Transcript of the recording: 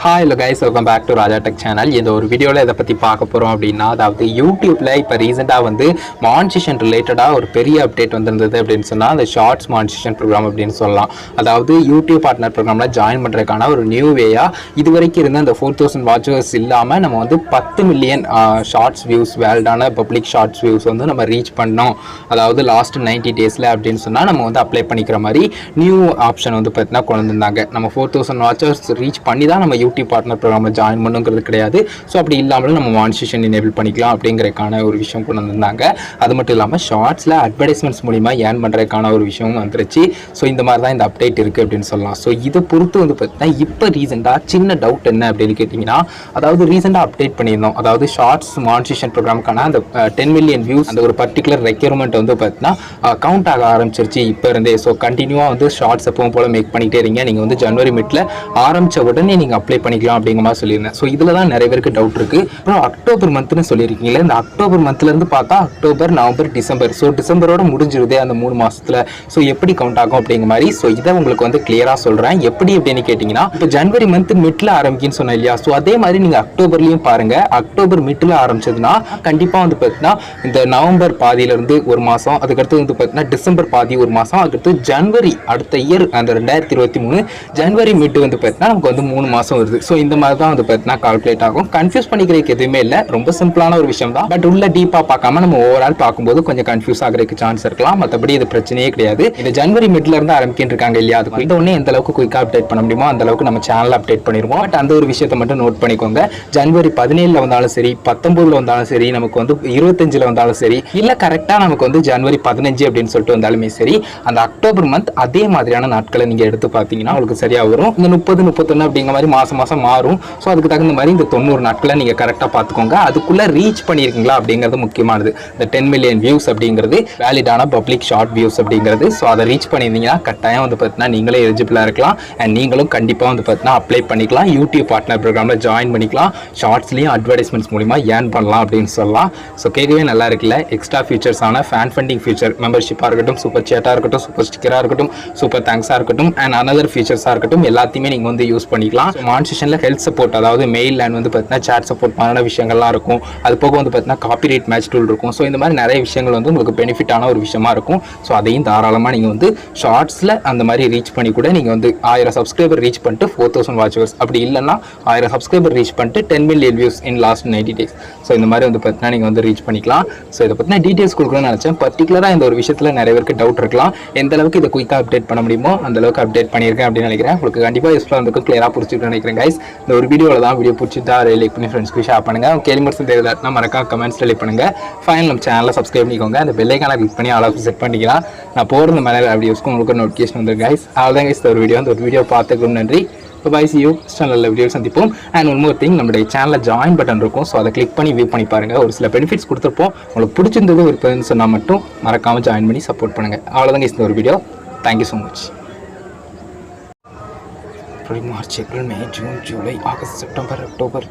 Hi hello guys, welcome back to Raja Tech channel. இந்த ஒரு வீடியோல இத பத்தி பார்க்க போறோம் அப்படினா அதாவது YouTubeல இப்ப ரீசன்ட்டா வந்து மானிடைசேஷன் ரிலேட்டடா ஒரு பெரிய அப்டேட் வந்திருந்தது அப்படினு சொன்னா அந்த ஷார்ட்ஸ் மானிடைசேஷன் புரோகிராம் அப்படினு சொல்லலாம். அதாவது YouTube பார்ட்னர் புரோகிராம்ல ஜாயின் பண்றதுக்கான ஒரு நியூ வேயா இதுவரைக்கும் இருந்த அந்த 4000 வாட்சர்ஸ் இல்லாம நம்ம வந்து 10 மில்லியன் ஷார்ட்ஸ் வியூஸ் வேலிடான பப்ளிக் ஷார்ட்ஸ் வியூஸ் வந்து நம்ம ரீச் பண்ணோம். அதாவது லாஸ்ட் 90 டேஸ்ல அப்படினு சொன்னா நம்ம வந்து அப்ளை பண்ணிக்கிற மாதிரி நியூ ஆப்ஷன் வந்து பார்த்தா கொண்டு வந்தாங்க. நம்ம 4000 வாட்சர்ஸ் ரீச் பண்ணி தான் நம்ம யூடியூப் பார்ட்னர் ப்ரோக்ராமில் ஜாயின் பண்ணுங்கிறது கிடையாது. ஸோ அப்படி இல்லாமலும் நம்ம மானிடைசேஷன் எனேபிள் பண்ணிக்கலாம் அப்படிங்கிறதுக்கான ஒரு விஷயம் கொண்டு வந்திருந்தாங்க. அது மட்டும் இல்லாமல் ஷார்ட்ஸில் அட்வர்டைஸ்மெண்ட்ஸ் மூலிமா ஏர்ன் பண்ணுறதுக்கான ஒரு விஷயம் வந்துருச்சு. ஸோ இந்த மாதிரி தான் இந்த அப்டேட் இருக்குது அப்படின்னு சொல்லலாம். ஸோ இதை பொறுத்து வந்து பார்த்தீங்கன்னா இப்போ ரீசெண்டாக சின்ன டவுட் என்ன அப்படின்னு கேட்டிங்கன்னா, அதாவது ரீசெண்டாக அப்டேட் பண்ணியிருந்தோம். அதாவது ஷார்ட்ஸ் மானிடைசேஷன் ப்ரோக்ராமுக்கான அந்த 10 மில்லியன் வியூஸ் அந்த ஒரு பர்டிகுலர் ரெக்யர்மெண்ட் வந்து பார்த்தீங்கன்னா கவுண்ட் ஆக ஆரம்பிச்சிருச்சு இப்போ இருந்தே. ஸோ கண்டினியூவாக வந்து ஷார்ட்ஸ் எப்பவும் போல் மேக் பண்ணிகிட்டே இருங்க. நீங்கள் வந்து ஜனவரி மிட்ல ஆரம்பித்த உடனே நீங்கள் அப்ளை பண்ணிக்கலாம் அப்படிங்கிற மாதிரி சொல்லியிருந்தேன். ஸோ இதில் தான் நிறைய பேருக்கு டவுட் இருக்குது. அப்புறம் அக்டோபர் மந்த்னு சொல்லியிருக்கீங்களே, இந்த அக்டோபர் மந்த்லேருந்து பார்த்தா அக்டோபர், நவம்பர், டிசம்பர். ஸோ டிசம்பரோட முடிஞ்சிருதே அந்த 3 மாதத்தில். ஸோ எப்படி கவுண்ட் ஆகும் அப்படிங்கிற மாதிரி. ஸோ இதை உங்களுக்கு வந்து கிளியராக சொல்கிறேன். எப்படி அப்படின்னு கேட்டிங்கன்னா, இப்போ ஜனவரி மந்த் மிட்ல ஆரம்பிக்குன்னு சொன்னேன் இல்லையா? ஸோ அதே மாதிரி நீங்கள் அக்டோபர்லையும் பாருங்கள். அக்டோபர் மிட்ல ஆரம்பிச்சதுன்னா கண்டிப்பாக வந்து பார்த்தீங்கன்னா இந்த நவம்பர் பாதியிலேருந்து ஒரு மாதம், அதுக்கடுத்து வந்து பார்த்தீங்கன்னா டிசம்பர் பாதி ஒரு மாதம், அதுக்கடுத்து ஜனவரி அடுத்த இயர் அந்த 2023 ஜனவரி மிட் வந்து பார்த்தீங்கன்னா நமக்கு வந்து 3 மாதம் வருது. ஸோ இந்த மாதிரி தான் வந்து பார்த்தீங்கன்னா கால்குலேட் ஆகும். கன்ஃபியூஸ் பண்ணிக்கிறதுக்கு எதுவுமே இல்லை, ரொம்ப சிம்பிளான ஒரு விஷயம் தான். பட் உள்ள டீப்பாக பார்க்காம நம்ம ஓவரால் பார்க்கும்போது கொஞ்சம் கன்ஃபியூஸ் ஆகிறதுக்கு சான்ஸ் இருக்கலாம். மற்றபடி இது பிரச்சனையே கிடையாது. இந்த ஜனவரி மிட்ல இருந்து ஆரம்பிக்கிட்டு இருக்காங்க இல்லையா? அதுக்கு இந்த ஒன்று எந்த அளவுக்கு குயிக்காக அப்டேட் பண்ண முடியுமோ அந்த அளவுக்கு நம்ம சேனல் அப்டேட் பண்ணிடுவோம். பட் அந்த ஒரு விஷயத்தை மட்டும் நோட் பண்ணிக்கோங்க. ஜனவரி 17 வந்தாலும் சரி, 19 வந்தாலும் சரி, நமக்கு வந்து 25 வந்தாலும் சரி, இல்லை கரெக்டாக நமக்கு வந்து ஜனவரி 15 அப்படின்னு சொல்லிட்டு வந்தாலுமே சரி, அந்த அக்டோபர் மந்த் அதே மாதிரியான நாட்களை நீங்கள் எடுத்து பார்த்தீங்கன்னா உங்களுக்கு சரியாக வரும். இந்த 30, 31 அப்படிங்கிற மாதிரி மாதம் மாதம் மாறும். ஸோ அதுக்கு தகுந்த மாதிரி இந்த 90 நாட்களை நீங்கள் கரெக்டாக பார்த்துக்கோங்க. அதுக்குள்ளே ரீச் பண்ணியிருக்கீங்களா அப்படிங்கிறது முக்கியமானது. இந்த 10 மில்லியன் வியூஸ் அப்படிங்கிறது வேலிடான பப்ளிக் ஷார்ட் வியூஸ் அப்படிங்கிறது. ஸோ அதை ரீச் பண்ணியிருந்தீங்கன்னா கட்டாயம் வந்து பார்த்தீங்கன்னா நீங்களே எலிஜிபிளாக இருக்கலாம். அண்ட் நீங்களும் கண்டிப்பாக வந்து பார்த்தீங்கன்னா அப்ளை பண்ணிக்கலாம். யூடியூப் பார்ட்னர் ப்ரோக்ராமில் ஜாயின் பண்ணிக்கலாம். ஷார்ட்ஸ்லையும் அட்வர்டைஸ்மெண்ட்ஸ் மூலிமா ஏர்ன் பண்ணலாம் அப்படின்னு சொல்லலாம். ஸோ கேட்கவே நல்லா இருக்குல்ல? எக்ஸ்ட்ரா ஃபீச்சர்ஸான ஃபேன் ஃபண்டிங் ஃபீச்சர், மெம்பர்ஷிப்பாக இருக்கட்டும், சூப்பர் சேட்டாக இருக்கட்டும், சூப்பர் ஸ்டிக்கராக இருக்கட்டும், சூப்பர் தேங்க்ஸாக இருக்கட்டும், அண்ட் அனதர் ஃபீச்சர்ஸாக இருக்கட்டும், எல்லாத்தையுமே நீங்கள் வந்து யூஸ் பண்ணிக்கலாம். மானிடைசேஷனில் ஹெல்த் சப்போர்ட், அதாவது மெயில் அண்ட் வந்து பார்த்தீங்கன்னா சேட் சப்போர்ட் பண்ண விஷயங்கள்லாம் இருக்கும். அது போக வந்து பார்த்தீங்கன்னா காப்பிரைட் மேட்ச் டூல் இருக்கும். ஸோ இந்த மாதிரி நிறைய விஷயங்கள் வந்து உங்களுக்கு பெனிஃபிட்டான ஒரு விஷயமா இருக்கும். ஸோ அதையும் தாராளமாக நீங்கள் வந்து ஷார்ட்ஸில் அந்த மாதிரி ரீச் பண்ணி கூட நீங்கள் வந்து 1000 சப்ஸ்கிரைபர் ரீச் பண்ணிட்டு 4000 வாட்சர்ஸ், அப்படி இல்லைன்னா 1000 சப்ஸ்கிரைபர் ரீச் பண்ணிட்டு 10 million views in last 90 days. So இந்த மாதிரி வந்து பார்த்தீங்கன்னா நீங்கள் வந்து ரீச் பண்ணிக்கலாம். ஸோ இதை பற்றின டீட்டெயில்ஸ் கொடுக்கணும்னு நினச்சேன். பர்டிகுலராக இந்த ஒரு விஷயத்தில் நிறைய பேருக்கு டவுட் இருக்கலாம். எந்த அளவுக்கு இதை குயிக்காக அப்டேட் பண்ண முடியுமோ அந்த அளவுக்கு அப்டேட் பண்ணியிருக்கேன் அப்படின்னு நினைக்கிறேன். உங்களுக்கு கண்டிப்பாக யூஸ்ஃபுல்லாக இருக்கும், கிளியராக புரிஞ்சுட்டு நினைக்கிறேன் கைஸ். இந்த ஒரு வீடியோவில் தான் வீடியோ பிடிச்சிட்டா லைக் பண்ணி ஃப்ரெண்ட்ஸ்க்கு ஷேர் பண்ணுங்க. கேள்வி மட்டும் தேவையில்லைனா மறக்காம கமெண்ட்ஸ் லைக் பண்ணுங்க. ஃபைனல் நம்ம சேனலை சப்ஸ்கிரைப் பண்ணிக்கோங்க. அந்த பெல் ஐகானை கிளிக் பண்ணி அளவுக்கு செட் பண்ணிக்கலாம். நான் போடுற மேலே வீடியோஸ்க்கு உங்களுக்கு நோட்டிஃபிகேஷன் வந்துடும் கைஸ். அவ்வளோதான் கைஸ் ஒரு வீடியோ. அந்த ஒரு வீடியோ பார்த்துக்கு நன்றி. Bye see you. நல்ல வீடியோ சந்திப்போம். அண்ட் ஒன் மோர் திங், நம்மளுடைய சேனலில் ஜாயின் பட்டன் இருக்கும். ஸோ அதை கிளிக் பண்ணி வியூ பண்ணி பாருங்கள். ஒரு சில பெனிஃபிட்ஸ் கொடுத்துருப்போம். உங்களுக்கு பிடிச்சிருந்தது இருப்பதுன்னு சொன்னால் மட்டும் மறக்காமல் ஜாயின் பண்ணி சப்போர்ட் பண்ணுங்கள். அவ்வளோதான் கைஸ் இந்த ஒரு video. Thank you so much. March, April, May, June, July, August, September, October.